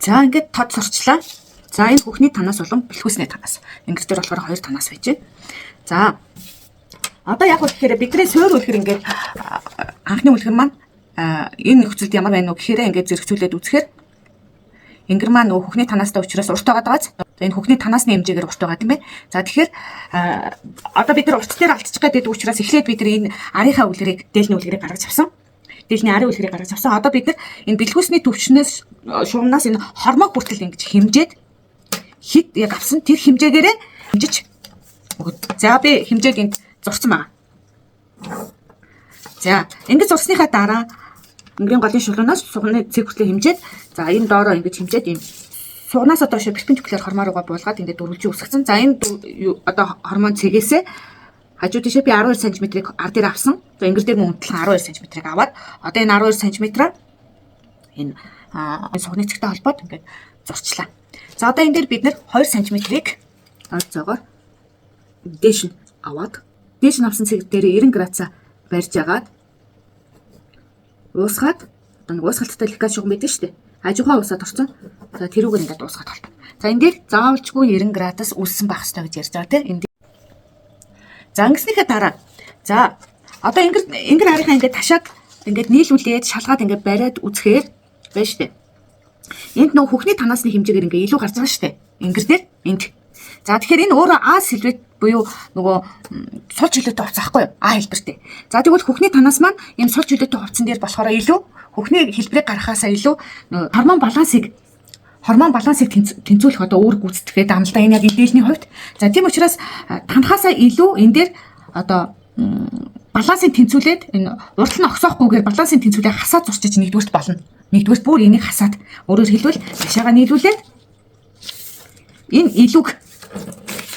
За ингээд тод сурчлаа. За энэ хүүхний танаас болон бэлхүүсний танаас. Ингээд дээр болохоор 2 танаас байж байна. За одоо яг гэхээр бидний суур үлгэр ингээд анхны үлгэр маань энэ нөхцөлд ямар байна уу гэхээр ингээд зэрэгцүүлээд үзэхээр ингэр маань нөгөө хүүхний танаастай учраас урт байгаа дааз. Энэ хүүхний танаасны хэмжээгээр урт байгаа тийм ээ. За тэгэхээр одоо бид нар урт дээр алдчих гэдэг учраас эхлээд бид нар энэ арийнхаа үлгэрийг дээлний үлгэрийг гаргаж авсан. Дээлний арын үлгэрийг гаргаж авсан. Одоо бид нар энэ бэлхүүсний төвчнөөс шугамнаас энэ хормог бүртэл ингэж хэмжээд хит яг авсан тэр хэмжээгээрээ хэмжиж өгöd. За би хэмжээг энд зурсан байгаа. За ингэж зурсныхаа дараа ингэрийн голын шулуунаас сугны цэг хүртэл хэмжээд за энэ доороо ингэж хэмжээд ийм сугнаас доош перпендикуляр хормоор угаа буулгаад ингээд дөрвөлжин үсгэсэн. За энэ одоо хормон цэгээсээ хажуу тишээ би 12 см-ийг ар дээр авсан. За ингэр дээр мөнтлэн 12 см-ийг аваад одоо энэ 12 см-аар энэ сугны цэгтэй холбоод ингээд зурчлаа. За одоо энэ дээр бид нэр 2 см-ийг ойр зоогоор дээш нь аваад дээш нь авсан цэг дээр 90 градусаа барьж агаад уусгаад одоо нэг уусгалттай лекад шугам байдаг шүү дээ. Хажуухаа уусаад орсон. За тэрүүгээр ингээд уусгаад толбоо. За энэ дээр заавалчгүй 90 градус үүссэн байх хэрэгтэй гэж ярьж байгаа тийм. За ингэснийхээ дараа за одоо ингэр арийнхаа ингээд ташаад ингээд нийлүүлээд шалгаад ингээд бариад үзэхээр байна шүү дээ. Энд нөгөө хүүхний танаасны хэмжээгээр ингээ илүү гарч байгаа шүү дээ. Ингэр дээр энд. За тэгэхээр энэ өөрөө А сэлбэт буюу нөгөө сул чөлөөтэй хувцас аахгүй юу? А хэлбэртэй. За тэгвэл хүүхний танаас маань ийм сул чөлөөтэй хувцсан дээр болохоор илүү хүүхний хэлбэрийг гаргахаасаа илүү гормон балансыг тэнцвүүлэх одоо үүрэг гүйцэтгэхэд амлалтаа энэ яг дээлний хувьд. За тийм учраас танахаасаа илүү энэ дээр одоо балансыг тэнцвүүлээд энэ урд нь огсоохгүйгээр балансыг тэнцвүүлээ хасаад зурчиж нэгдүгээрт болно. Нэгдүгээрт бүр энийг хасаад өөрөөр хэлбэл цаашаага нийлүүлээд энэ илүүг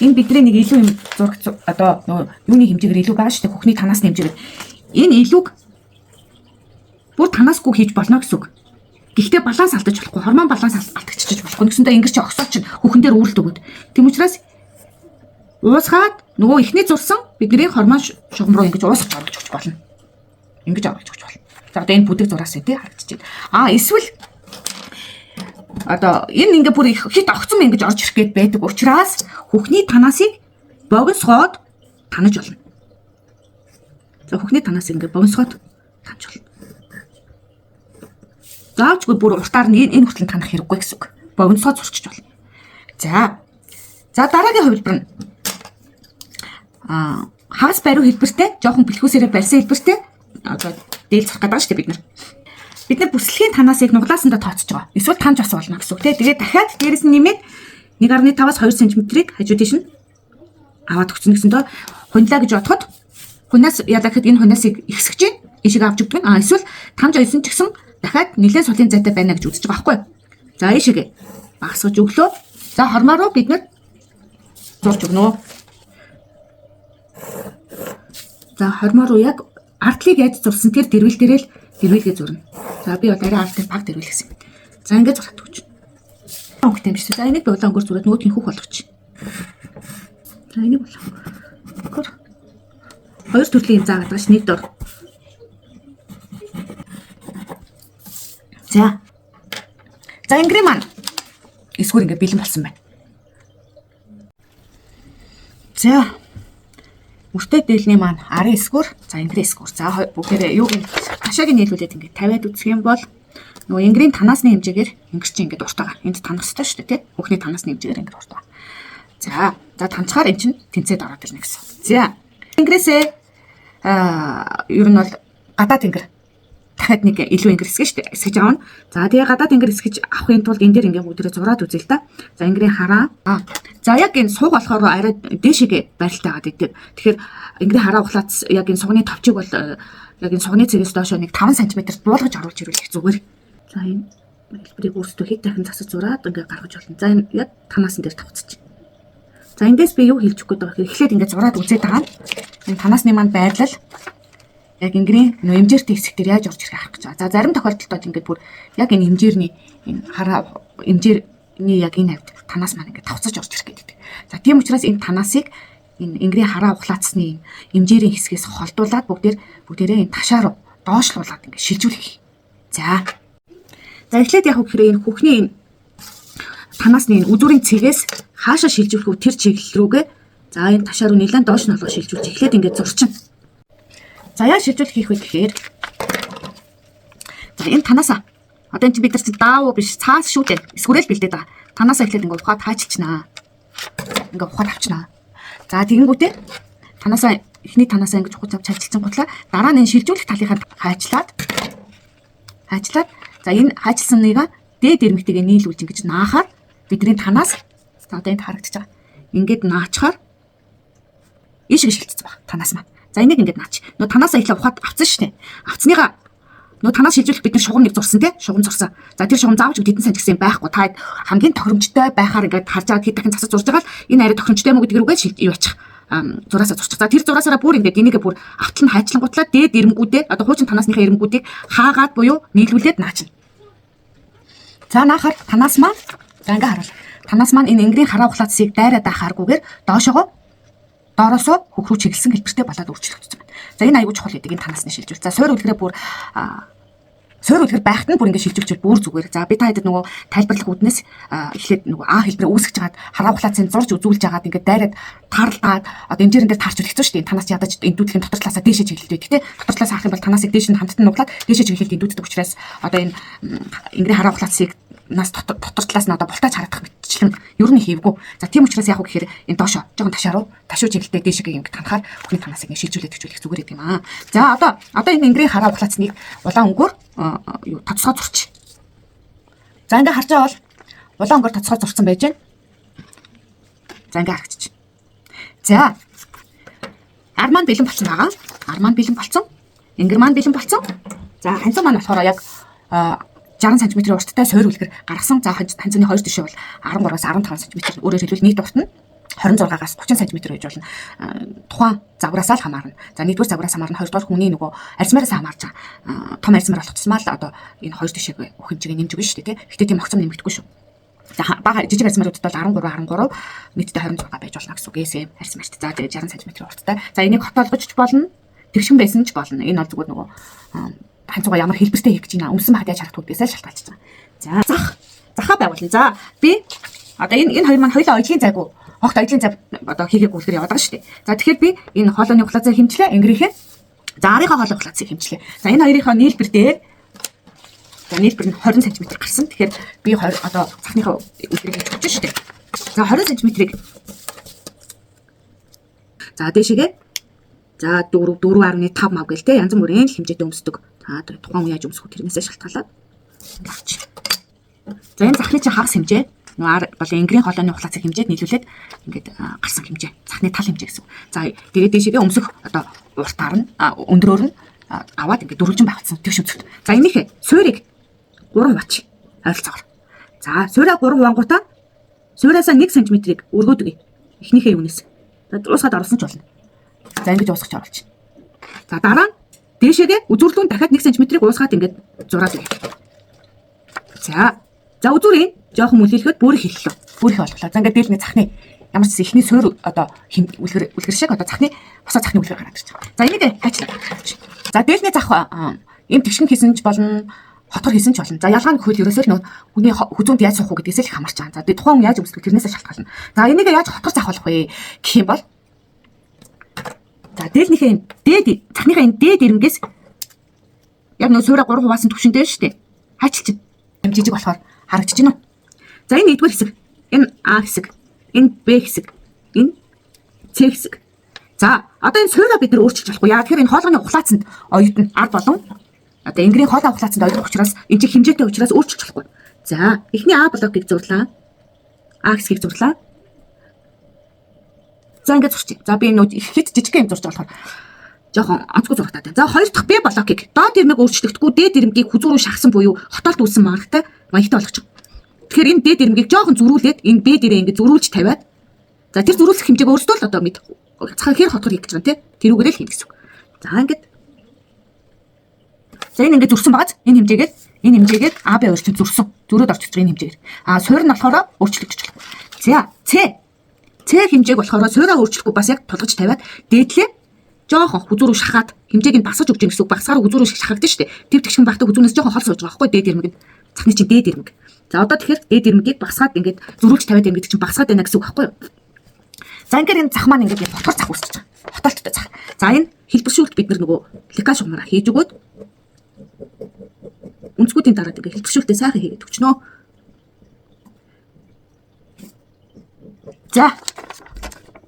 энэ бидний нэг илүү юм зураг одоо юуны хэмжээгээр илүү байгаа шүү дээ хүүхний танаасны хэмжээгээр энэ илүүг бүр танаасгүй хийж болно гэсэн үг. Гэхдээ баланс алдаж болохгүй хормон баланс алдагчиж болохгүй гэсэндээ ингэж чи огсоо чинь хүүхэн дээр үүрэлт өгöd. Тийм учраас уусгаад нөгөө ихний зурсан бидний хормон шугам руу ингэж уусгаж оруулж өгч болно. Ингэж оруулж өгч болно. За одоо энэ бүдэг зураас тий харагдаж байна. Эсвэл одоо энэ ингээ бүр их хит огцом ингэж орж ирэх гээд байдаг учраас хүүхний танаасыг богиносгоод танаж болно. За хүүхний танаас ингээ богиносгоод танаж болно. Заавчгүй бүр уртаар нь энэ хүртэл танах хэрэггүй гэсэн үг. Богиносгоод зурчих болно. За дараагийн хувилбар нь хагас бариу хэлбэртэй, жоохон бэлхүүсээрээ барьсан хэлбэртэй одоо дээл зурх гэдэг шүү дээ бид нар. Бид нар бүслэгийн танаасыг нуглаасандаа тооцож байгаа. Эсвэл танж бас болно гэсэн үг тийм. Тэгээд дахиад дээрэс нь нэмээд 1.5-аас 2 см-ийг хажуу тийш нь аваад өгсөн гэсэндээ хунилаа гэж бодоход хунаас яалаа гэхэд энэ хунаасыг ихсгэж чинь ишиг авч өгдөг. Эсвэл танж ойсон ч гэсэн дахиад нэлээд сулын зайтай байна гэж үзэж байгаа байхгүй. За ишигээ багсгаж өглөө. За хормоо руу бид нар зурж өгнө. За хормоо руу яг артлыг яаж зурсан тэр дэрвэл дээрэл дэрвэлгээ зурна. За би бол арай арт баг дэрвэл гэсэн юм. За ингэж зурхад өгч. Өнгөтэй юм шиг. За энийг би улаан өнгөөр зураад нөгөөдний хүүх болгоч. За энийг бол хоёр төрлийн заа гэдэг чинь нэг дор. За ингэрийн маань эсвэр ингэ бэлэн болсон байна. За өртөө дээлний маань арын эсгүр, за ингэрийн эсгүр. За бүгдээрээ юуг нь ташааг нь нийлүүлээд ингээд тавиад үзэх юм бол нөгөө ингэрийн танаасны хэмжээгээр ингэр чинь ингээд урт байгаа. Энд танах хэрэгтэй шүү дээ, тий? Хүүхний танаасны хэмжээгээр ингээд урт байгаа. За танцахаар эн чинь тэнцээд ороод ирнэ гэсэн. За ингэрээсээ ер нь бол гадаад ингэр дахиад нэг илүү ингэр эсгэж аавна. За тэгээ гадаад ингэр эсгэж авахын тулд энэ дээр ингээд бүгдээрээ зураад үзье л да. За ингэрийн хараа. За яг энэ суг болохоор арай дээшээгээ барилтаа гад идэв. Тэгэхээр ингэрийн хараа ухлаац яг энэ сугны товчиг бол яг энэ сугны цэгээс доош нэг 5 см-д буулгаж оруулж ирвэл их зүгээр. За энэ хэлбэрийг өөрсдөө хэд дахин засаж зураад ингээд гаргаж болно. За энэ яг танаасан дээр тавцчих. За эндээс би юу хэлж өгөх гээд байгаа хэрэг эхлээд ингээд зураад үзээд байгаа. Энэ танаасны маань байрлал яг ингэрийн хэмжээртэй хэсэг дээр яаж орж ирэх харах гэж байгаа. За зарим тохиолдолд ингээд бүр яг энэ хэмжээрний энэ хараа хэмжээрний яг энэ хавьд танаас маань ингээд тавцаж орж ирэх гэдэг. За тийм учраас энэ танаасыг энэ ингэрийн хараа ухлаацсны хэмжээрийн хэсгээс холдуулаад бүгдээрээ энэ ташаа руу доошлуулад ингээд шилжүүлэх. За эхлээд яг гэхээр энэ хүүхний танасны үзүүрийн цэгээс хаашаа шилжүүлэх үү тэр чиглэл рүүгээ за энэ ташаа руу нэлээд доош нь олгож шилжүүлж эхлээд ингээд зурчин. За яа шилжүүлэх хийх вэ гэхээр за энэ танасаа одоо энэ бид нар чи даав биш цаас шүү дээ. Эсвэрэл бэлдээд байгаа. Танасаа эхлээд ингээд ухаад хаачилчнаа. Ингээд ухаад авчнаа. За тэгэнгүүтээ танасаа эхний танасаа ингэж ухаж авч хаачилсан гутлаа дараа нь энэ шилжүүлэх талынхаа хайчлаад за энэ хайчилсаныг дээд ирмэгтэйгээ нийлүүлж ингэж наахаар бидний танаас одоо энд харагдаж байгаа. Ингээд наачаар ийшээ шилжчихсэн баг танаас маань. За энийг ингээд наач. Нөө танаасаа ихлэ ухаад авсан шүү дээ. Авцныгаа нөө танаас шилжүүлэх бид нар шугам нэг зурсан тий. Шугам зурсан. За тэр шугам заавч хэдэн сая гэсэн байхгүй. Та хамгийн тохиромжтой байхаар ингээд харж байгаа хэд дахин засаж зурж байгаа л энэ арай тохиромжтой юм уу гэдэг рүүгээ юу ачих. Зураасаа зурчих. За тэр зураасаараа бүр ингээд энийг бүр автал нь хайчлангуутлаа дээд ирмгүүдээ одоо хуучин танасныхаа ирмгүүдийг хаагаад буюу нийлүүлээд наачна. За наахаар танаас маань за ингээ харуул. Танаас маань энэ энгэрийн хараа ухлаацыг дайраад байхааргүйгээр доороосоо хөх рүү чиглэсэн хэлбэртэй болоод өөрчлөгдсөн байна. За энэ аягүй чухал гэдэг энэ танасны шилжүүл. За суур үлгэрээ бүр суур үлгэр байхад нь бүр ингээ шилжүүлчихвэл бүр зүгээр. За би та хэдэд нөгөө тайлбарлах үүднээс эхлээд нөгөө А хэлбэрээ үүсгэж хагаад хараа ухлаацыг зурж үзүүлж хагаад ингээ дайраад тааралгаад одоо эмжээрэн дээр таарч хэцүү шүү дээ. Танаас ядаж эндүүтгэлийн дотор талаасаа дээшээ чиглэлтэй гэдэг. Дотор талаас хаах юм бол танасыг дээш нь хамттан нуглаад дээшээ чиглэлд эндүүддэг учраас одоо энэ энгэрийн хараа ухлаацыг нас дотор талаас нь одоо бултааж харагдах мэтчлэн ер нь хийвгүй. За тийм учраас яг гэхээр энэ доошо жоохон ташаа руу ташуу чиглэлтэй дээшээ ингэ танахаар хүний танаас ингэ шилжүүлээд төвчүүлэх зүгээр гэдэг юм аа. За одоо энэ энгэрийн хараа ухлаацныг улаан өнгөөр юу тоцгоо зурч. За ингээ харж байгаа бол улаан өнгөөр тоцгоо зурсан байж байна. За ингээ харагдчих. За ар маань бэлэн болсон байгаа. Ар маань бэлэн болсон. Энгэр маань бэлэн болсон. За ханцуу маань болохоор яг 60 см урттай суур үлгэр гаргасан. За ханцууны хоёр тишээ бол 13-аас 15 см. Өөрөөр хэлбэл нийт урт нь 26-аас 30 см гэж болно. Тухайн загвараас л хамаарна. За нэгдүгээр загвараас хамаарна, хоёрдугаар хүний нөгөө арьсмаараас хамаарч байгаа. Том арьсмаар болох тусмаа л одоо энэ хоёр тишээг өөх хэмжээг нэмж өгнө шүү дээ, тий. Гэхдээ тийм огцом нэмэгдэхгүй шүү. За бага жижиг арьсмааруудад бол 13 нийтдээ 26 байж болно гэсэн үг. СМ арьсмаарт. За тэгээд 60 см урттай. За энийг хот олгож ч болно, тэгшин байсан ч болно. Энэ бол зүгээр нөгөө ханцууга ямар хэлбэртэй хийх гэж байна. Өмсөн байхад яаж харагдах гэдгээс шалтгаалж байгаа. За захаа байгуулъя. За би одоо энэ хоёр маань хоёулаа оёлын зайгүй огт оёлын зай одоо хийгээг үлгэр яваад байгаа шүү дээ. За тэгэхээр би энэ хоолойны ухлаацыг хэмжлээ, энгэрийнхээ за арийнхаа хоолойны ухлаацыг хэмжлээ. За энэ хоёрынхоо нийлбэр дээр за нийлбэр нь 20 см гарсан. Тэгэхээр би одоо цахныхаа үлгэрийг хэлж шүү дээ. За 20 см-ийг за дээшээгээ за 4.5 мав гээл те янз бүрийн хэмжээтэй өмсдөг. За тухайн үе яаж өмсөх тэрнээсээ шалтгаалаад авч. За энэ захны чинь хагас хэмжээ. Нуар бол энгэрийн хоолойны ухлаацыг хэмжээд нийлүүлээд ингээд гарсан хэмжээ. Захны тал хэмжээ гэсэн. За тэгээд дээшээгээ өмсөх одоо уртаар нь өндрөөр нь аваад ингээд дөрвөлжин багцсан тэгш өмсөлт. За энийхээ суурийг 3 хувач ойролцоогоор. За суураа 3 хуваангуудаа суураасаа 1 см-ийг өргөөдөг. Эхнийхээ юунаас. За уусгаад оруулсан ч болно. За ингэж уусгаж оруулж. За дараа нь дээшээгээ үзүүрлүүн дахиад 1 см-ийг уусгаад ингээд зураад өгье. За үзүүрийн жоохон мүлээлөхөд бүр их хэллээ. Бүр их болголоо. За ингээд дээл нэг цахны ямар ч ихний суур одоо үлгэр шиг одоо цахны босоо цахны үлгэр гараад ирж байгаа. За энийг хайчлаа. За дээлний зах им тэгшин хийсэн ч болно, хотгор хийсэн ч болно. За ялгаа нь хөл ерөөсөө л хүний хүзүүнд яаж суух уу гэдгээс л хамаарч байгаа. За тухайн яаж өмсөх тэрнээсээ шалтгаална. За энийг яаж хотгор зах болох вэ гэх юм бол за дээлнийхээ дээд цахныхаа энэ дээд ирмгээс яг нөө суураа 3 хуваасан төвшөнтэй шүү дээ. Хайчилж жижиг болохоор харагдаж байна уу? За энэ нэгдүгээр хэсэг, энэ А хэсэг, энэ Б хэсэг, энэ С хэсэг. За одоо энэ суураа бид нар өөрчилж болохгүй. Яа тэгэхээр энэ хоолойны ухлаацанд оюутан ард болон одоо энгэрийн хоолой ухлаацанд оюутан учраас энэ чинь хэмжээтэй учраас өөрчилж болохгүй. За эхний А блокийг зурлаа. А хэсгийг зурлаа. За ингээд зурчих. За би нөө хэд жижиг юм зурж болохоор жоохон онцгой зурагтаад байна. За хоёр дахь Б блокийг доод ирмэг өөрчлөгдөхгүй дээд ирмгийг хүзүү рүү шахсан буюу хотоолт үүссэн маягтай маягтай болгочих. Тэгэхээр энэ дээд ирмгийг жоохон зөрүүлээд энэ Б дээрээ ингээд зөрүүлж тавиад за тэр зөрүүлэх хэмжээг өөрсдөө л одоо мэд цахаа хэр хотгор хийх гэж байгаа юм те. Тэрүүгээр л хийнэ гэсэн үг. За ингээд за энэ ингээд зөрсөн багаз энэ хэмжээгээд А Б өөрчлөлт зөрсөн. Зөрөөд орчих энэ хэмжээгээр. А суурь нь болохоор өөрчлөгдөж болох. За С хэмжээг болохоор суураа өөрчлөхгүй бас яг тулгаж тавиад дээдлээ жоохон хүзүү рүү шахаад хэмжээг нь басгаж өгч гэсэн үг. Багсгаар хүзүү рүү шахагдсан шүү дээ. Тэв тэгшин багтаа хүзүүнээс жоохон хол сууж байгаа байхгүй дээд ирмэг нь. Цахны чинь дээд ирмэг. За одоо тэгэхээр дээд ирмэгийг багсгаад ингээд зөрүүлж тавиад байна гэдэг чинь багсгаад байна гэсэн үг байхгүй юу? За ингээд энэ зах маань ингээд ботгор зах үүсэж байгаа. Хотоолттой зах. За энэ хэлбэршүүлэлт бид нөгөө лекал шугамаараа хийж өгөөд өнцгүүдийн дараад ингээд хэлбэршүүлэлтээ сайхан хийгээд өчнөө. За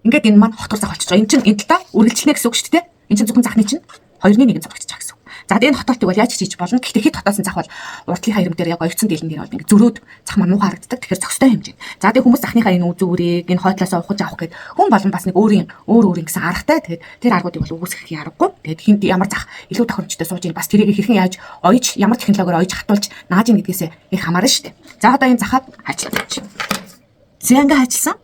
ингээд энэ маань хотгор зах болчихж байгаа. Энэ чинь энэ талаа үргэлжлэнэ гэсэн үг шүү дээ. Энэ чинь зөвхөн захны чинь 2-1 зурагч байгаа гэсэн үг. За тэгээд хотоолтыг бол яаж хийж болно? Гэхдээ хэд хотоосон зах бол урдлынхаа ирмэг дээр яг оёцсон дэлэн дээр бол ингээд зөрөөд зах маань муу харагддаг. Тэгэхээр зохистой хэмжээ. За тэгээд хүмүүс захныхаа энэ үзүүрийг энэ хойтлоос ухаж авах гээд хүн болон бас нэг өөр гэсэн аргатай. Тэгээд тэр аргуудыг бол үгүйсгэх аргагүй. Тэгээд хинт ямар зах илүү тохиромжтой сууж ийн бас тэрийг хэрхэн яаж оёж ямар технологиор оёж хатуулж нааж ийн гэдгээс их хамаарна шүү дээ. За одоо энэ захаад ажиллаж. За ингээд ажилласан.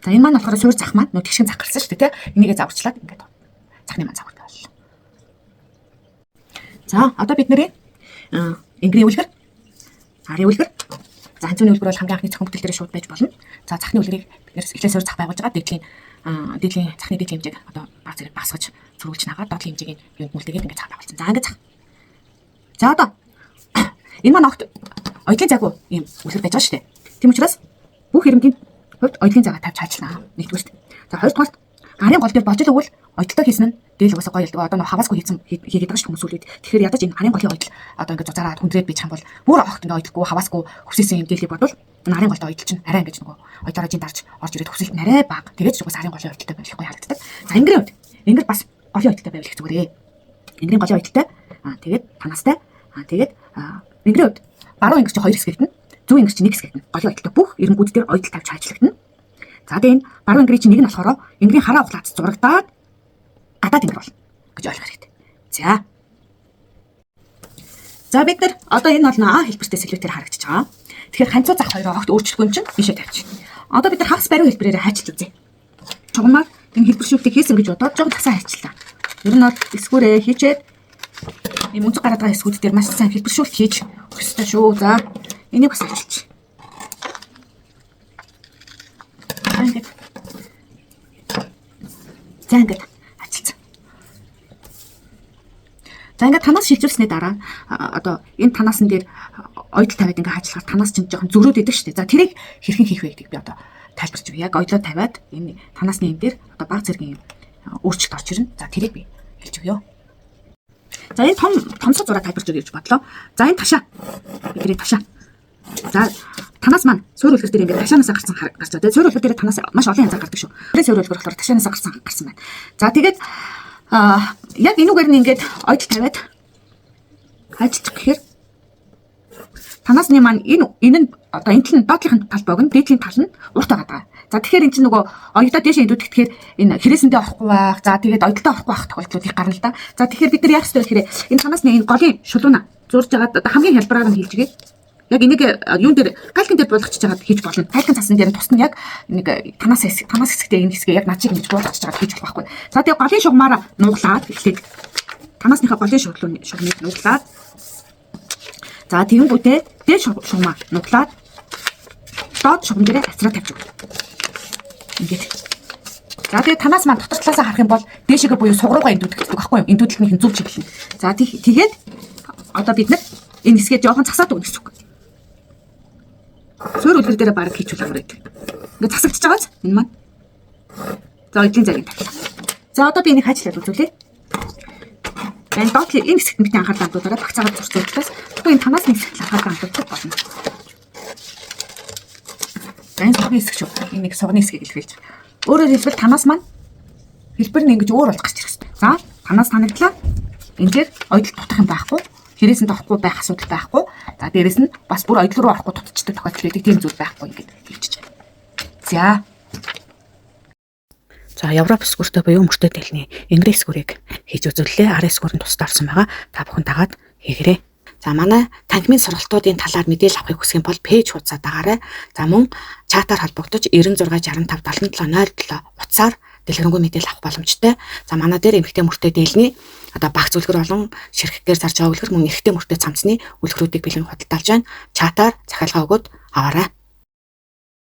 За энэ маань болохоор суур зах маань нөө тэгшин зах гарсан шүү дээ. Энийгээ заварчлаад ингээд захны маань завардаг боллоо. За одоо бид нэрээ ингрийн үлгэр, арын үлгэр, за ханцууны үлгэр бол хамгийн анхны зохион бүтээл дээр шууд байж болно. За захны үлгэрийг биднээс эхлээд суур зах байгуулж байгаа дээдлийн захны дээдлийн хэмжээг одоо баг зэрэг басгаж зөрүүлж нагаад доотлын хэмжээг юунд мүлдээгээд ингээд зах байгуулсан. За ингээд зах. За одоо энэ маань огт оёдлын загуу ийм үлгэр байж байгаа шүү дээ. Тийм учраас бүх ирмэгийн хувьд оёдлын цагаа тавьж хаажлаа. Нэгдүгээрт. За хоёрдугаарт арын гол дээр болж л өгвөл оёдлоо хийсэн нь дээл угаасаа гоё ялдаг. Одоо хаваасгүй хийгээд байгаа шүү хүмүүс үлээд. Тэгэхээр ядаж энэ арын голын оёдол одоо ингээд зузаараад хүндрээд бийж хам бол бүр огт ингээд оёдлгүй хаваасгүй хүссэн юм дээлийг бодвол энэ арын голтой оёдол чинь арай ингээд нөгөө оёдороо жин дарж орж ирээд хүсэлт нь арай бага. Тэгээд ч угаас арын голын оёдолтой байх гоё харагддаг. За ингрийн хувьд ингэр бас голын оёдолтой байвал их зүгээрээ. Ингрийн голын оёдолтой тэгээд танастай тэгээд ингрийн хувьд баруун ингэр чи хоёр хэсэгт нь зүүн ингэр чи нэг хэсэгт нь голын оёдолтой бүх ирмгүүд дээр оёдол тавьж хаажлагдана. За тэгээд энэ баруун ингрийн чинь нэг нь болохоор ингрийн хараа ухлаад зурагдаад гадаад ингэр бол гэж ойлгох хэрэгтэй. За бид нар одоо энэ бол А хэлбэртэй сэлбэтээр харагдаж байгаа. Тэгэхээр ханцуу зах хоёроо огт өөрчлөхгүй юм чинь бишээ тавьчих. Одоо бид нар хагас баруун хэлбэрээр хайчилж үзье. Чугамаар энэ хэлбэршүүлтийг хийсэн гэж бодоод жоо тасаа хайчлаа. Ер нь бол эсгүүрээ хийчээд ийм өнцөг гараад байгаа эсгүүд дээр маш сайн хэлбэршүүлт хийж өстэй шүү. За энийг бас ажиллаж. За ингээд ажилласан. За ингээд танаас шилжүүлснээр дараа одоо энэ танаасан дээр оёдол тавиад ингээд ажиллахаар танаас чинь жоохон зөрөөд идэг шүү дээ. За тэрийг хэрхэн хийх вэ гэдгийг би одоо тайлбарч өгье. Яг оёдлоо тавиад энэ танаасны энэ дээр одоо баг зэргийн өөрчлөлт орж ирнэ. За тэрийг би хэлж өгье. За энэ томсоо зураг тайлбарч өгье гэж бодлоо. За энэ ташаа. Бидний ташаа. За танаас маань суур үлгэр дээр ингээд ташаанаас гарсан гарч байгаа. Суур үлгэр дээр танаас маш олон янзаар гардаг шүү. Тэр суур үлгэр болохоор ташаанаас гарсан байна. За тэгээд яг энүүгээр нь ингээд оёдол тавиад ажиллах гэхээр танаасны маань энэ нь одоо энэ тал нь доотлын тал богино, дээдлийн тал нь урт байгаа. За тэгэхээр эн чинь нөгөө оёдоо дээшээ идүүдэг тэгэхээр энэ хэрэгсэндээ орохгүй байх. За тэгээд оёдолтой орохгүй байх тохиолдлууд их гарна л да. За тэгэхээр бид нар яах ёстой вэ гэхээр энэ танаасны энэ голын шулууна зурж агаад одоо хамгийн хялбараар нь хэлжгээ. Яг энийг юун дээр калкин дээр болгочихж байгаад хийж болно. Калкин цасны дээр тусна яг нэг танаас хэсэгтэй энэ хэсгээ яг над шиг ингэж болгочихж байгаад хийж болох байхгүй. За тэгээ голын шугамаараа нуглаад эхлээд танасныхаа голын шугамыг нуглаад за тэгэнгүүтээ дээд шугамаа нуглаад доод шугам дээр ацраа тавьж өгнө. Ингээд. За тэгээ танаас маань дотор талаасаа харах юм бол дээшээгээ буюу сугруугаа эндүүдэгддэг байхгүй юу? Эндүүдлэхний зүв чиглэл. За тэгээд одоо бид нар энэ хэсгээ жоохон засаад өгнө гэсэн үг. Суур үлгэр дээр баг хийчихвэл амар байдаг. Ингээд засагдчихж байгааз энэ маань. За оёдлын зарим тавьлаа. За одоо би энийг хайчлаад үзүүлье. Энэ доотлын энэ хэсэгт битэн анхаарал хандуулаараа багцаагаар зурцуулчихлаас тэгвэл энэ танаас нэг хэсэгт анхаарал хандуулчих болно. Энэ сугны хэсэг шүү. Энэ нэг сугны хэсгийг илэрхийлж. Өөрөөр хэлбэл танаас маань хэлбэр нь ингэж өөр болж гарч ирэх хэрэгтэй. За танаас танагдлаа. Энд дээр оёдол дутах юм байхгүй. Хэрэгсэн тоохгүй байх асуудал байхгүй. За дээрэс нь бас бүр оёдол руу орохгүй дутчихдаг тохиолдол байдаг. Тийм зүйл байхгүй ингээд хэлчихэж байна. За Европ эсгүүртэй буюу мөртөө дэлний ингрийн эсгүүрийг хийж үзүүллээ. Арын эсгүүр нь тусдаа орсон байгаа. Та бүхэн дагаад хийгээрэй. За манай танхимын сургалтуудын талаар мэдээлэл авахыг хүсэх юм бол пэйж хуудасаа дагаарай. За мөн чатаар холбогдож 96 65 77 07 утсаар дэлгэрэнгүй мэдээлэл авах боломжтой. За манай дээр эмэгтэй мөртөө дээлний одоо багц үлгэр болон ширхгээр зарж байгаа үлгэр мөн эрэгтэй мөртөө цамцны үлгэрүүдийг бэлэн худалдаалж байна. Чатаар захиалгаа өгөөд аваарай.